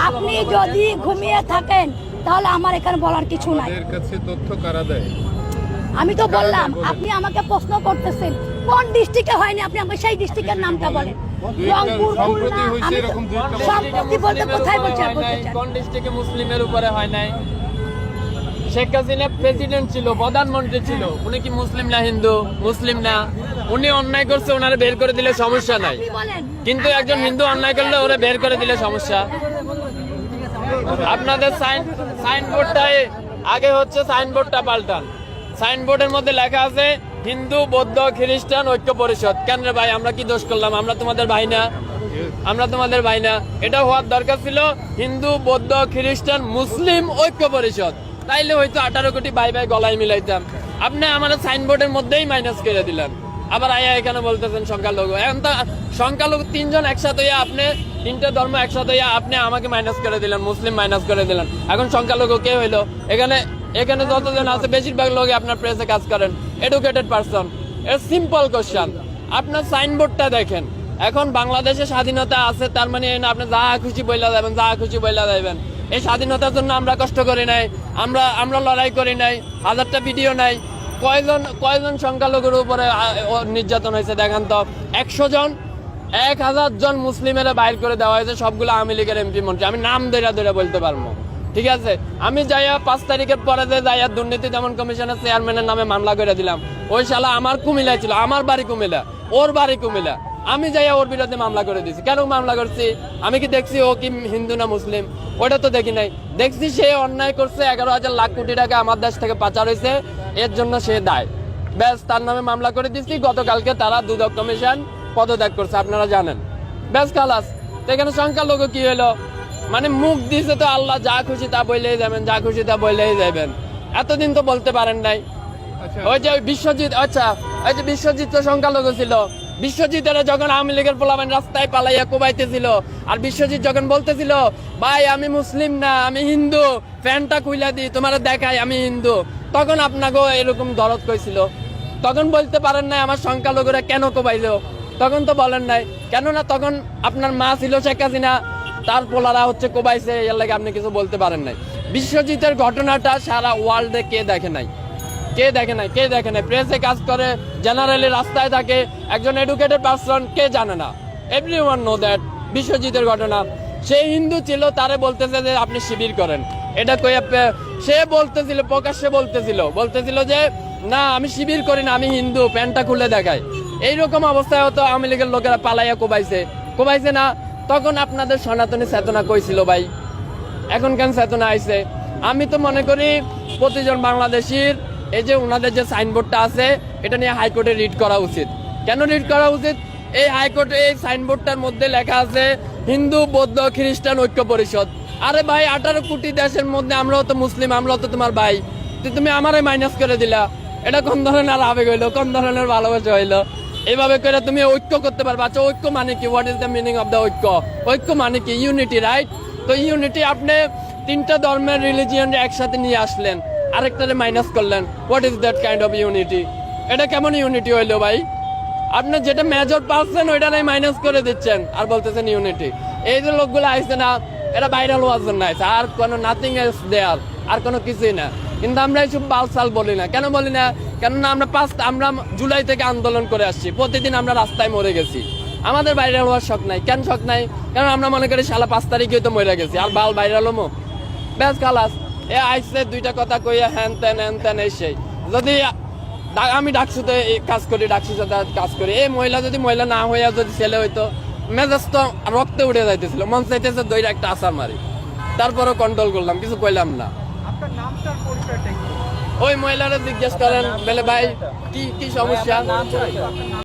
আপনি যদি ঘুমিয়ে থাকেন তাহলে আমার এখানে বলার কিছু নাই। তথ্য কারা দেয়? আমি তো বললাম, আপনি আমাকে প্রশ্ন করতেছেন কোন ডিস্ট্রিক্টে হয়নি, আপনি আমাকে সেই ডিস্ট্রিক্টের নামটা বলেন। রংপুর, খুলনা, আমি সম্প্রতি বলতে কোথায় বলছেন? কোন ডিস্ট্রিক্টে মুসলিমের উপরে হয় নাই? শেখ হাসিনা প্রেসিডেন্ট ছিল, প্রধানমন্ত্রী ছিল, উনি কি মুসলিম না হিন্দু? মুসলিম না। উনি অন্যায় করছে, ওনারে বের করে দিলে সমস্যা নাই, কিন্তু একজন হিন্দু অন্যায় করলে ওরা বের করে দিলে সমস্যা। আপনাদের সাইনবোর্ডটাই আগে হচ্ছে, সাইনবোর্ডটা পাল্টান। সাইনবোর্ডের মধ্যে লেখা আছে হিন্দু, বৌদ্ধ, খ্রিস্টান ঐক্য পরিষদ। কেন রে ভাই, আমরা কি দোষ করলাম? আমরা তোমাদের ভাই না? আমরা তোমাদের ভাই না? এটা হওয়ার দরকার ছিল হিন্দু, বৌদ্ধ, খ্রিস্টান, মুসলিম ঐক্য পরিষদ। তাইলে হয়তো 18 কোটি ভাই ভাই গলায় মিলাইতাম। আপনি আমাদের সাইনবোর্ডের মধ্যেই মাইনাস করে দিলেন। আবার আয়া এখানে বলতেছেন সংখ্যালঘু। এখন তো সংখ্যালঘু তিনজন একসাথে হইয়া, আপনি তিনটে ধর্ম একসাথে হইয়া আপনি আমাকে মাইনাস করে দিলেন, মুসলিম মাইনাস করে দিলেন। এখন সংখ্যালঘু কে হইলো? এখানে এখানে যতজন আছে বেশিরভাগ লোকই আপনার প্রেসে কাজ করেন, এডুকেটেড পারসন। এর সিম্পল কোশ্চেন, আপনার সাইনবোর্ডটা দেখেন। এখন বাংলাদেশে স্বাধীনতা আছে, তার মানে আপনি যা খুশি বইলা যাবেন, যা খুশি বইলা যাবেন। এই স্বাধীনতার জন্য আমরা কষ্ট করি নাই, আমরা লড়াই করি নাই, হাজারটা ভিডিও নাই। কয়জন সংখ্যালঘুর উপরে নির্যাতন হয়েছে দেখান তো? 100 জন, 1000 জন মুসলিমের বাইর করে দেওয়া হয়েছে, সবগুলো আওয়ামী লীগের এমপি মন্ত্রী। আমি নাম ধরে বলতে পারবো, ঠিক আছে? আমি যাইয়া 5 তারিখের পরে যাইয়া দুর্নীতি দমন কমিশনের চেয়ারম্যানের নামে মামলা করে দিলাম। ওই শালা আমার কুমিল্লায় ছিল, আমার বাড়ি কুমিল্লা, ওর বাড়ি কুমিল্লা। আমি যাইয়া ওর বিরুদ্ধে মামলা করে দিয়েছি। কেন মামলা করছি? আমি কি দেখছি ও কি হিন্দু না মুসলিম? ওটা তো দেখি নাই। দেখছি সে অন্যায় করছে, 11,000 লাখ কোটি টাকা আমার দেশ থেকে পাচার হয়েছে, এর জন্য সে দায়। ব্যাস, তার নামে মামলা করে দিচ্ছি। গতকালকে তারা দুদক কমিশন পদত্যাগ করছে, আপনারা জানেন। ব্যাস, খালাস। তো এখানে সংখ্যালঘু কি হলো? মানে মুখ দিয়েছে তো আল্লাহ, যা খুশি তা বললেই যাবেন, যা খুশি তা বললেই যাবেন। এতদিন তো বলতে পারেন নাই। ওই যে বিশ্বজিৎ, আচ্ছা ওই যে বিশ্বজিৎ তো সংখ্যালঘু ছিল। বিশ্বজিতের যখন আওয়ামী লীগের পোলাপান রাস্তায় পালাইয়া কোবাইতেছিল, আর বিশ্বজিৎ যখন বলতেছিল ভাই আমি মুসলিম না, আমি হিন্দু, ফ্যানটা খুইলা দিই তোমার দেখাই আমি হিন্দু, তখন আপনাকে এরকম দরদ কইছিল। তখন বলতে পারেন নাই আমার সংখ্যালঘুরা কেন কোবাইলো? তখন তো বলেন নাই। কেননা তখন আপনার মা ছিল শেখ হাসিনা, তার পোলারা হচ্ছে কোবাইছে, এর লাগে আপনি কিছু বলতে পারেন নাই। বিশ্বজিতের ঘটনাটা সারা ওয়ার্ল্ডে কে দেখে নাই? কে দেখে নাই? কে দেখে নাই? প্রেসে কাজ করে, জেনারেলি রাস্তায় থাকে, একজন এডুকেটেড পারসন, কে জানে না? Everyone know that. বিশ্বজিতের ঘটনা, সে হিন্দু ছিল, তারে বলতেছে যে আপনি শিবির করেন। এটা কই সে বলতেছিল, প্রকাশ্যে বলতেছিল যে না আমি শিবির করি না, আমি হিন্দু, প্যান্টটা খুলে দেখায়। এইরকম অবস্থায় হতো আওয়ামী লীগের লোকেরা পালাইয়া কোবাইছে না? তখন আপনাদের সনাতনী চেতনা কইছিল ভাই? এখন কেন চেতনা আইছে? আমি তো মনে করি প্রতিজন বাংলাদেশির এই যে ওনাদের যে সাইনবোর্ডটা আছে, এটা নিয়ে হাইকোর্টে রিট করা উচিত। কেন রিট করা উচিত? এই হাইকোর্টে এই সাইনবোর্ডটার মধ্যে লেখা আছে হিন্দু, বৌদ্ধ, খ্রিস্টান ঐক্য পরিষদ। আরে ভাই, 18 কোটি দেশের মধ্যে আমরাও তো মুসলিম, আমরাও তো তোমার ভাই। তুমি আমারে মাইনাস করে দিলা। এটা কোন ধরনের আবেগ হইলো? কোন ধরনের ভালোবাসা হইলো? এইভাবে করে তুমি ঐক্য করতে পারবে? আচ্ছা, ঐক্য মানে কি? What is the meaning of the ঐক্য? ঐক্য মানে কি? Unity, right? তো ইউনিটি, আপনি 3টা ধর্মের রিলিজিয়ন একসাথে নিয়ে আসলেন, আরেকটারে মাইনাস করলেন। What is that kind of unity? এটা কেমন ইউনিটি হইলো ভাই? আপনি যেটা মেজর পাচ্ছেন ওইটাই মাইনাস করে দিচ্ছেন আর বলতেছেন ইউনিটি। এই যে লোকগুলো আইছে না, এটা ভাইরাল হওয়ার জন্য আইছে, আর কোনো নাথিং এলস দেয়ার, আর কোনো কিছুই না। কিন্তু আমরা এইসব বালসাল বলি না। কেন বলি না? কেননা আমরা জুলাই থেকে আন্দোলন করে আসছি, প্রতিদিন আমরা রাস্তায় মরে গেছি। আমাদের ভাইরাল হওয়ার শখ নাই। কেন শখ নাই? কারণ আমরা মনে করি শালা 5 তারিখে তো মরে গেছি, আর বাল ভাইরাল হমো। ব্যাস, খালাস। এ আইসে 2টা কথা কইয়া হ্যান তেন এই সেই। যদি আমি ডাকসুতে কাজ করি, ডাকসুর সাথে কাজ করি, এই মহিলা যদি মহিলা না হইয়া যদি ছেলে হইতো, মেজাজ তো রক্তে উঠে যাইতেছিল, মন চাইতেছে দইরা একটা আসার মারি। তারপরও কন্ট্রোল করলাম, কিছু কইলাম না। ওই মহিলারা জিজ্ঞেস করেন, বলে ভাই কি সমস্যা?